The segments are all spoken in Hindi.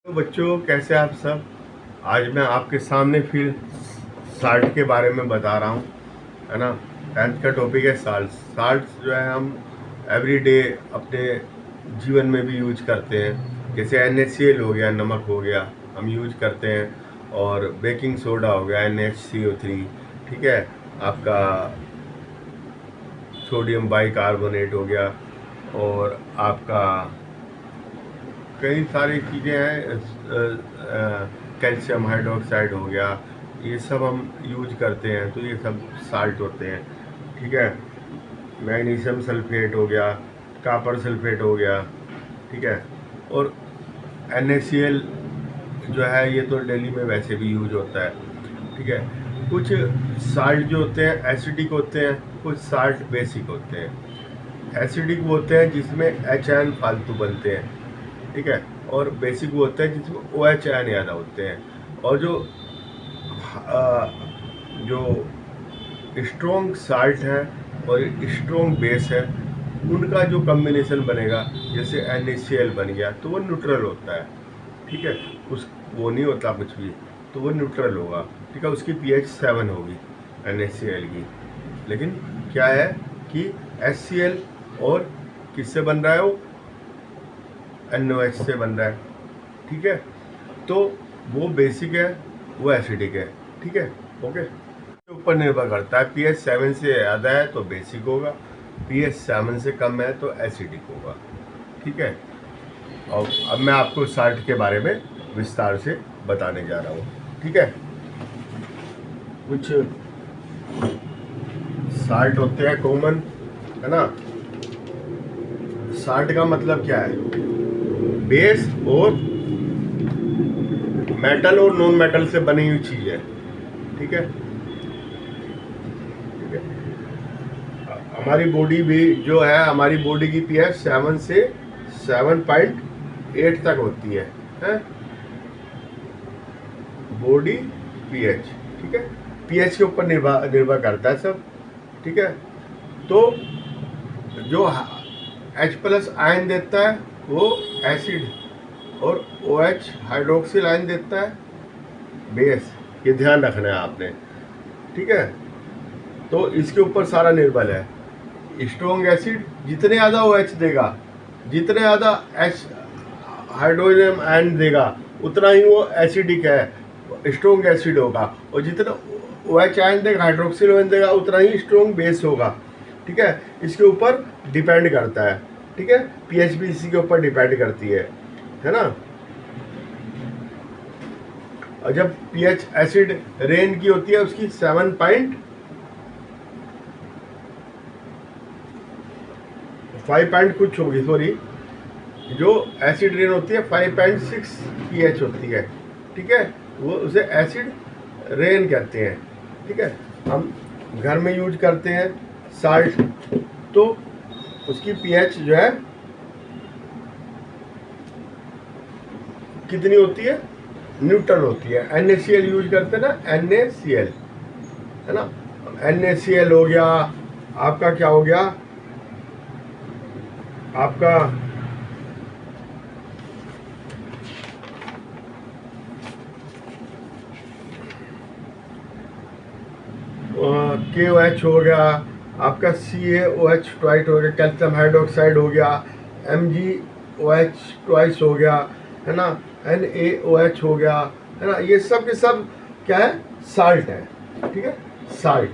तो बच्चों, कैसे आप सब। आज मैं आपके सामने फिर साल्ट के बारे में बता रहा हूँ, है ना। 10th का टॉपिक है साल्ट। साल्ट जो है हम एवरीडे अपने जीवन में भी यूज करते हैं। जैसे NaCl हो गया, नमक हो गया, हम यूज करते हैं। और बेकिंग सोडा हो गया, NaCO3, ठीक है। आपका सोडियम बाइकार्बोनेट हो गया, और आपका कई सारी चीज़ें हैं, कैल्शियम हाइड्रोक्साइड हो गया, ये सब हम यूज करते हैं, तो ये सब साल्ट होते हैं, ठीक है। मैग्नीशियम सल्फेट हो गया, कॉपर सल्फेट हो गया, ठीक है। और NaCl जो है ये तो डेली में वैसे भी यूज होता है, ठीक है। कुछ साल्ट जो होते हैं एसिडिक होते हैं, कुछ साल्ट बेसिक होते हैं। एसिडिक वो होते हैं जिसमें HN फालतू बनते हैं, ठीक है। और बेसिक वो होते हैं जिसमें OH ज़्यादा होते हैं। और जो स्ट्रॉन्ग साल्ट है और स्ट्रॉन्ग बेस है, उनका जो कम्बिनेशन बनेगा, जैसे NaCl बन गया तो वो न्यूट्रल होता है, ठीक है। वो नहीं होता कुछ भी, तो वो न्यूट्रल होगा, ठीक है। उसकी pH 7 होगी NaCl की। लेकिन क्या है कि HCl और किससे बन रहा है, वो NOH से बन रहा है, ठीक है। तो वो बेसिक है, वो एसिडिक है, ठीक है। ओके, ऊपर निर्भर करता है। pH 7 से ज़्यादा है तो बेसिक होगा, pH 7 से कम है तो एसिडिक होगा, ठीक है। और अब मैं आपको साल्ट के बारे में विस्तार से बताने जा रहा हूँ, ठीक है। कुछ साल्ट होते हैं कॉमन, है ना। साल्ट का मतलब क्या है, बेस और मेटल और नॉन मेटल से बनी हुई चीज है, ठीक है। हमारी बॉडी भी जो है, हमारी बॉडी की pH 7 से 7.8 तक होती है, बॉडी pH, ठीक है। pH के ऊपर निर्भर करता है सब, ठीक है। तो जो H+ आयन देता है वो एसिड, और OH हाइड्रोक्सिल आयन देता है बेस। ये ध्यान रखना है आपने, ठीक है। तो इसके ऊपर सारा निर्भर है। स्ट्रॉन्ग एसिड जितने ज़्यादा OH देगा, जितने ज़्यादा H हाइड्रोजन आयन देगा, उतना ही वो एसिडिक है, स्ट्रॉन्ग एसिड होगा। और जितना OH आयन देगा, हाइड्रोक्सिल आयन देगा, उतना ही स्ट्रॉन्ग बेस होगा, ठीक है। इसके ऊपर डिपेंड करता है, ठीक है। pH भी इसी के ऊपर डिपेंड करती है ना। और जब pH एसिड रेन की होती है, उसकी 5 कुछ होगी, सॉरी। जो एसिड रेन होती है 5.6 pH होती है, ठीक है। वो उसे एसिड रेन कहते हैं, ठीक है। हम घर में यूज करते हैं साल्ट, तो उसकी pH जो है कितनी होती है, न्यूट्रल होती है। NaCl यूज करते हैं ना, NaCl, है ना। NaCl हो गया, आपका क्या हो गया, आपका KOH हो गया, आपका CaOH ट्वाइस हो गया, कैल्शियम हाइड्रोक्साइड हो गया, MgOH ट्वाइस हो गया, है ना। NaOH हो गया, है ना। ये सब के सब क्या है, साल्ट है, ठीक है। साल्ट,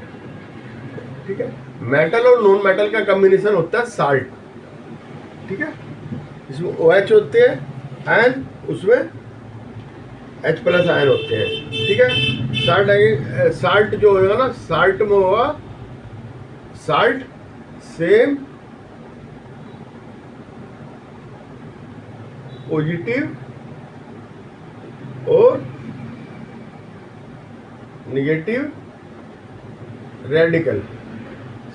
ठीक है। मेटल और नॉन मेटल का कॉम्बिनेशन होता है साल्ट, ठीक है। इसमें OH होते हैं एंड उसमें H+ आयन होते हैं, ठीक है। साल्ट जो होगा ना, साल्ट में होगा साल्ट सेम पॉजिटिव और negative radical,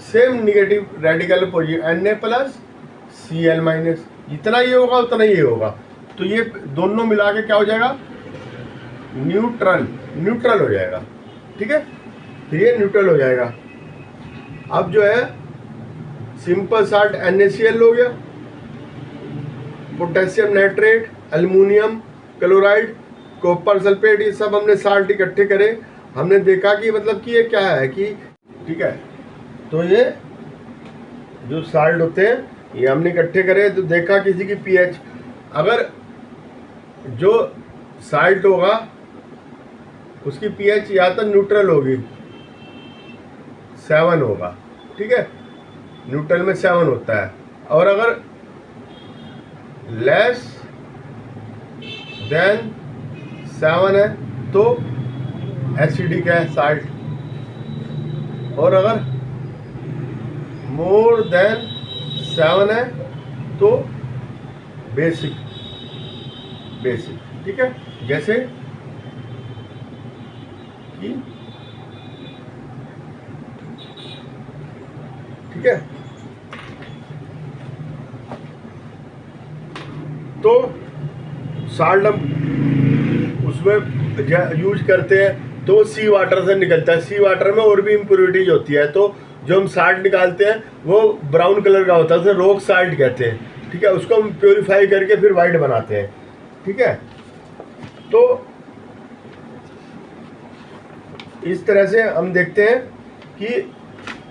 same negative radical positive, Na+Cl-, जितना ये होगा उतना ये होगा, तो ये दोनों मिला के क्या हो जाएगा, न्यूट्रल हो जाएगा, ठीक है। फिर ये न्यूट्रल हो जाएगा। अब जो है सिंपल साल्ट NaCl हो गया, potassium nitrate, aluminium, chloride, copper sulphate, ये सब हमने साल्ट इकट्ठे करे। हमने देखा कि मतलब कि ये क्या है कि ठीक है, तो ये जो साल्ट होते हैं ये हमने इकट्ठे करे, तो देखा किसी की पीएच, अगर जो साल्ट होगा उसकी पीएच या तो न्यूट्रल होगी, 7 होगा, ठीक है, न्यूट्रल में 7 होता है, और अगर लेस देन 7 है तो एसिडिक है साल्ट, और अगर मोर देन 7 है तो बेसिक, ठीक है, जैसे कि ठीक है। तो साल्ट हम उसमें यूज करते हैं तो सी वाटर से निकलता है। सी वाटर में और भी इम्प्योरिटीज होती है, तो जो हम साल्ट निकालते हैं वो ब्राउन कलर का होता है, उसे रॉक साल्ट कहते हैं, ठीक है। उसको हम प्योरीफाई करके फिर वाइट बनाते हैं, ठीक है। तो इस तरह से हम देखते हैं कि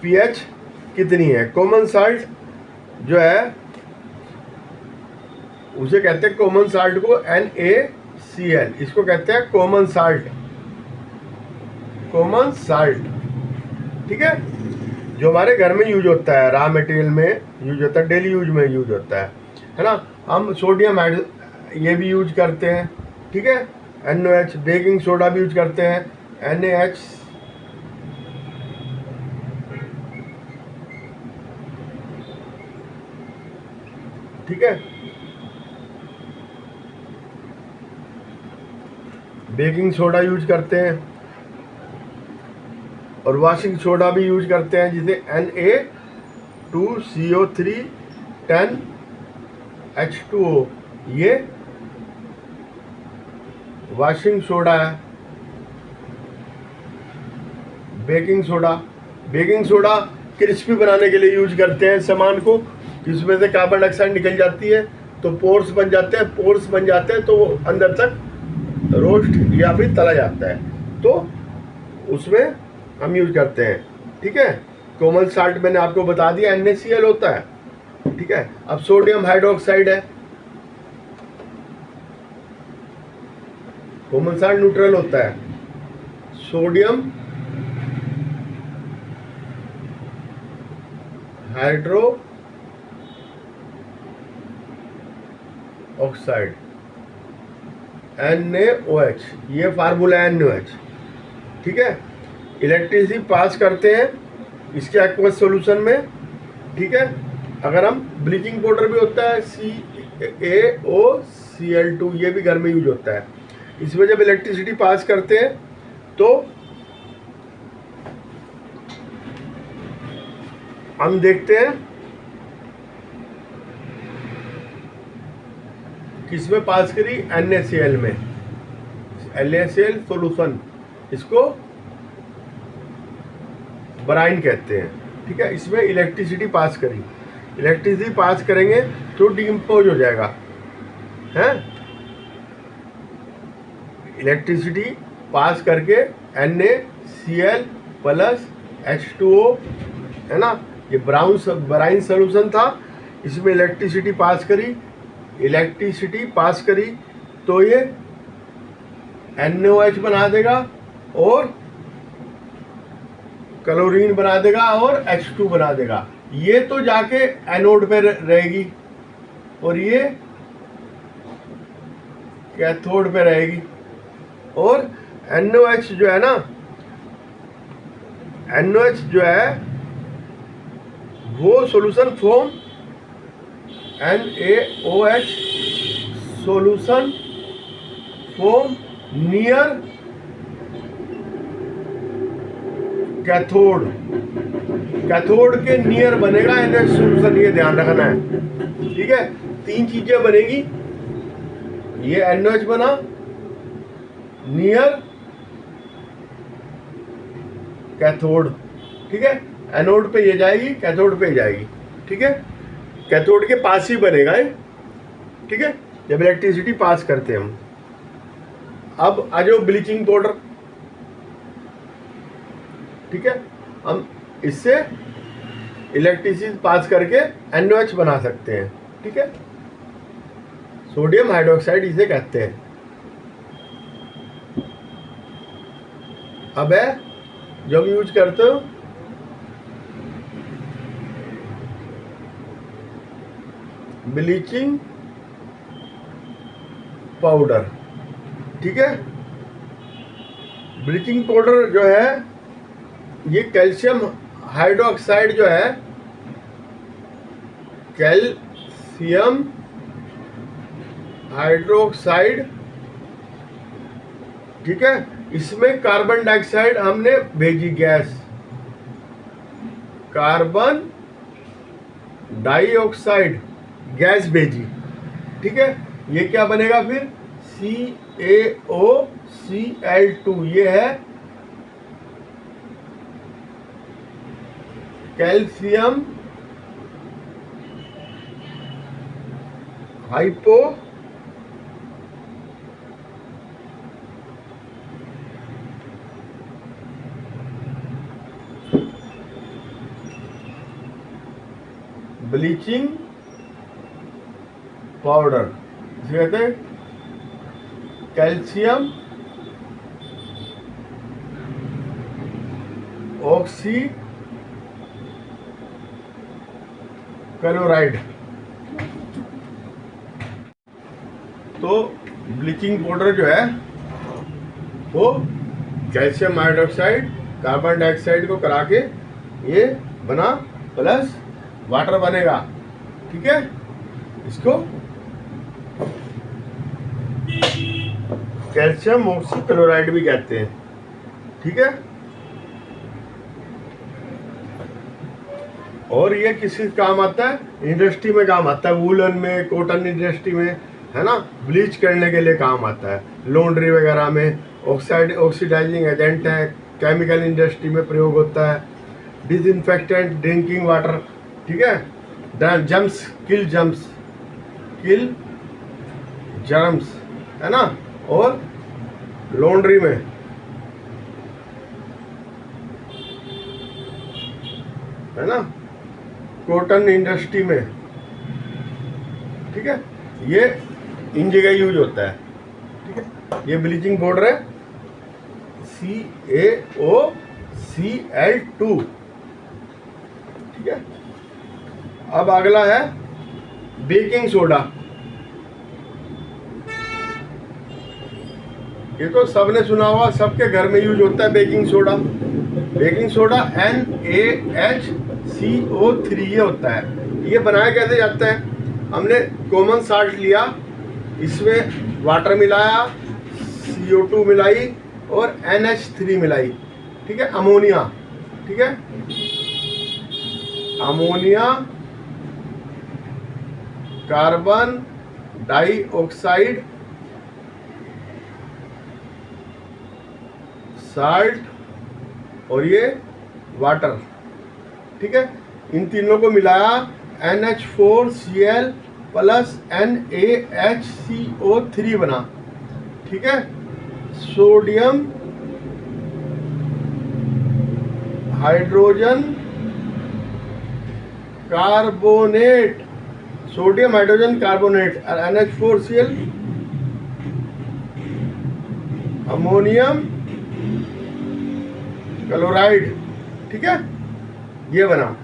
पीएच कितनी है। कॉमन साल्ट जो है उसे कहते हैं, कॉमन साल्ट को NaCl, इसको कहते हैं कॉमन साल्ट, कॉमन साल्ट, ठीक है, जो हमारे घर में यूज होता है, रॉ मटेरियल में यूज होता है, डेली यूज में यूज होता है ना। हम सोडियम ये भी यूज करते हैं, ठीक है, NaOH, बेकिंग सोडा भी यूज करते हैं, NaH, ठीक है, बेकिंग सोडा यूज करते हैं, और वॉशिंग सोडा भी यूज करते हैं, जिसे Na2CO3 10H2O, ये वॉशिंग सोडा है। बेकिंग सोडा क्रिस्पी बनाने के लिए यूज करते हैं सामान को, जिसमें से कार्बन डाइऑक्साइड निकल जाती है, तो पोर्स बन जाते हैं, तो वो अंदर तक रोस्ट या फिर तला जाता है, तो उसमें हम यूज करते हैं, ठीक है। कॉमन साल्ट मैंने आपको बता दिया NaCl होता है, ठीक है। अब सोडियम हाइड्रोक्साइड है, कॉमन साल्ट न्यूट्रल होता है, सोडियम हाइड्रो ऑक्साइड NaOH, ये फार्मूला है NaOH, ठीक है। इलेक्ट्रिसिटी पास करते हैं इसके एक्वस सॉल्यूशन में, ठीक है। अगर हम ब्लीचिंग पाउडर भी होता है CaOCl2, ये भी घर में यूज होता है, इसमें जब इलेक्ट्रिसिटी पास करते हैं तो हम देखते हैं किसमें पास करी, NaCl में, NaCl सॉल्यूशन, इसको ब्राइन कहते हैं, ठीक है। इसमें इलेक्ट्रिसिटी पास करी, इलेक्ट्रिसिटी पास करेंगे तो डिकम्पोज हो जाएगा, हैं, इलेक्ट्रिसिटी पास करके NaCl प्लस H2O, है ना, ये ब्राइन सॉल्यूशन था, इसमें इलेक्ट्रिसिटी पास करी तो ये NaOH बना देगा और क्लोरीन बना देगा और H2 बना देगा। ये तो जाके एनोड पे रहेगी और ये कैथोड पे रहेगी, और NaOH जो है ना, NaOH जो है वो solution form NaOH solution form near cathode के नियर बनेगा NaOH सॉल्यूशन, ये ध्यान रखना है, ठीक है। 3 चीजें बनेगी, ये NaOH बना नियर कैथोड, ठीक है, एनोड पे ये जाएगी, कैथोड पे जाएगी, ठीक है, कैथोड के पास ही बनेगा ये, ठीक है, जब इलेक्ट्रिसिटी पास करते हैं हम, अब आ जाओ ब्लीचिंग पाउडर, ठीक है। हम इससे इलेक्ट्रिसिटी पास करके NaOH बना सकते हैं, ठीक है। सोडियम हाइड्रोक्साइड इसे कहते हैं। अब है जब यूज करते हो ब्लीचिंग पाउडर, ठीक है। ब्लीचिंग पाउडर जो है ये कैल्शियम हाइड्रोक्साइड जो है, कैल्शियम हाइड्रोक्साइड, ठीक है। इसमें कार्बन डाइऑक्साइड हमने भेजी, गैस, कार्बन डाइऑक्साइड गैस भेजी, ठीक है। ये क्या बनेगा फिर, CaOCl2, ये है कैल्शियम हाइपो ब्लीचिंग पाउडर, इसे कहते हैं कैल्शियम ऑक्सी क्लोराइड। तो ब्लीचिंग पाउडर जो है वो कैल्शियम हाइड्रोक्साइड कार्बन डाइऑक्साइड को करा के ये बना, प्लस वाटर बनेगा, ठीक है। इसको कैल्शियम ऑक्सी क्लोराइड भी कहते हैं, ठीक है। और ये किसी काम आता है, इंडस्ट्री में काम आता है, वूलन में, कॉटन इंडस्ट्री में, है ना, ब्लीच करने के लिए काम आता है, लॉन्ड्री वगैरह में ऑक्सीडाइजिंग एजेंट है, केमिकल इंडस्ट्री में प्रयोग होता है, डिसइंफेक्टेंट ड्रिंकिंग वाटर, ठीक है, जर्म्स किल जर्म्स, है ना। और लॉन्ड्री में, है ना, कॉटन इंडस्ट्री में, ठीक है, ये इन जगह यूज होता है, ठीक है। ये ब्लीचिंग पाउडर है CaOCl2, ठीक है। अब अगला है बेकिंग सोडा। ये तो सबने सुना होगा, सबके घर में यूज होता है baking soda. Baking soda NaHCO3 ये होता है। ये बनाया कैसे जाता है, हमने कॉमन साल्ट लिया, इसमें वाटर मिलाया, CO2 मिलाई और NH3 मिलाई, ठीक है, अमोनिया, ठीक है, अमोनिया, कार्बन डाइऑक्साइड, साल्ट और ये वाटर, ठीक है। इन तीनों को मिलाया, NH4Cl प्लस NaHCO3 बना, ठीक है। Sodium hydrogen carbonate, sodium hydrogen carbonate, NH4Cl, ammonium chloride, ठीक है, ये बना,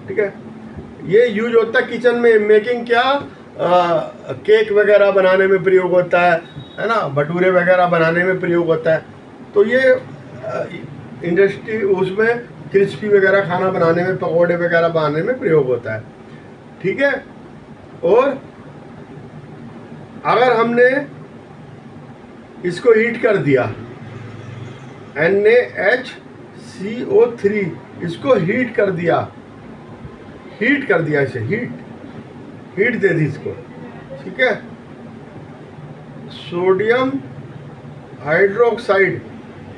ठीक है। ये यूज होता है किचन में, मेकिंग क्या, केक वगैरह बनाने में प्रयोग होता है ना, भटूरे वगैरह बनाने में प्रयोग होता है। तो ये इंडस्ट्री उसमें क्रिस्पी वगैरह खाना बनाने में, पकौड़े वगैरह बनाने में प्रयोग होता है, ठीक है। और अगर हमने इसको हीट कर दिया, NaHCO3, इसको हीट कर दिया इसे, हीट दे दी इसको, ठीक है। सोडियम हाइड्रोक्साइड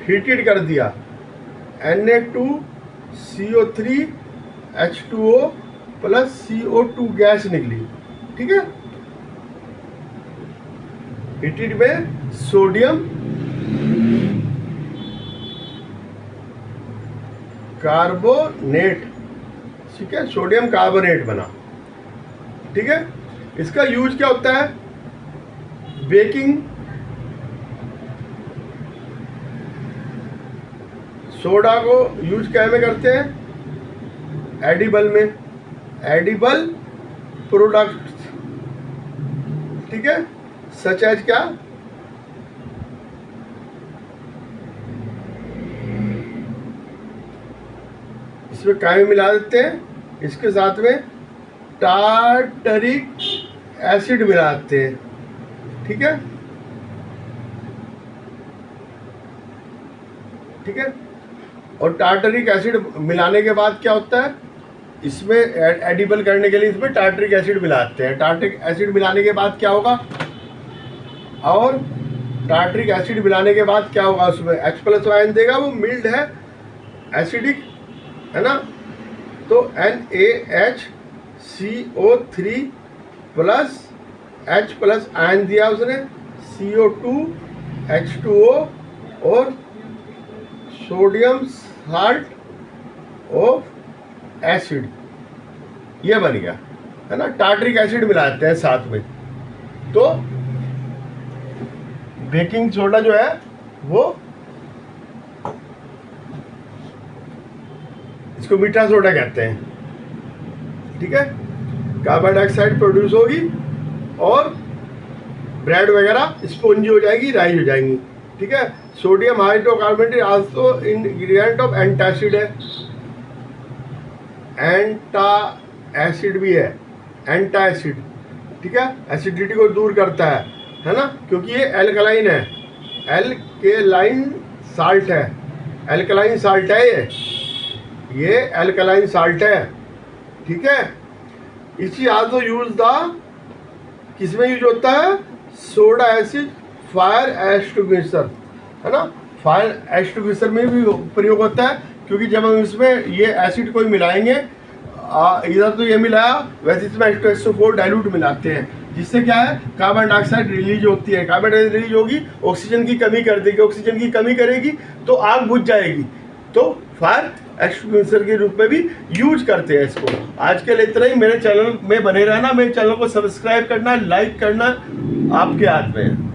हीटेड कर दिया, Na2CO3 H2O plus CO2 gas निकली, ठीक है। हीटेड में सोडियम कार्बोनेट, ठीक है, सोडियम कार्बोनेट बना। ठीक है, इसका यूज क्या होता है? बेकिंग सोडा को यूज क्या में करते हैं? एडिबल में, एडिबल प्रोडक्ट्स, ठीक है, सच एज क्या? इसमें क्या में मिला देते हैं? इसके साथ में टार्टरिक एसिड मिला देते हैं। ठीक है, ठीक है, और टार्टरिक एसिड मिलाने के बाद क्या होता है? इसमें एडिबल करने के लिए इसमें टार्टरिक एसिड मिलाते हैं। टार्टरिक एसिड मिलाने के बाद क्या होगा? और टार्टरिक एसिड मिलाने के बाद क्या होगा? उसमें H+ आयन देगा, वो मिल्ड है, एसिडिक है ना। तो NaHCO3 प्लस H+ आयन दिया उसने, CO2 H2O और सोडियम साल्ट ऑफ एसिड, ये बन गया है ना। टार्टरिक एसिड मिलाते हैं साथ में। तो बेकिंग सोडा जो है वो, इसको मीठा सोडा कहते हैं। ठीक है, कार्बन डाइऑक्साइड प्रोड्यूस होगी और ब्रेड वगैरह स्पॉन्जी हो जाएगी, राइज हो जाएंगी। ठीक है, sodium hydrocarbonate also ingredient of antacid है, एंटा एसिड भी है, एंटा एसिड। ठीक है, एसिडिटी को दूर करता है ना, क्योंकि ये एल्कलाइन है, एल्केलाइन साल्ट है, एल्कलाइन साल्ट है ये एल्कलाइन साल्ट है। ठीक है, इसी आल्सो यूज द, किसमें यूज होता है? सोडा एसिड फायर एक्सटिंग्विशर, है ना, फायर एक्सटिंग्विशर में भी प्रयोग होता है। क्योंकि जब हम इसमें ये एसिड कोई मिलाएंगे, इधर तो ये मिलाया, वैसे इसमें H2SO4 डाइल्यूट मिलाते हैं, जिससे क्या है? कार्बन डाइऑक्साइड रिलीज होती है। कार्बन डाइऑक्साइड रिलीज होगी, ऑक्सीजन की कमी कर देगी, ऑक्सीजन की कमी करेगी तो आग बुझ जाएगी। तो फायर एक्सटिंग्विशर के रूप में भी यूज करते हैं इसको। आज के लिए इतना ही। मेरे चैनल में बने रहना, मेरे चैनल को सब्सक्राइब करना, लाइक करना आपके हाथ में है।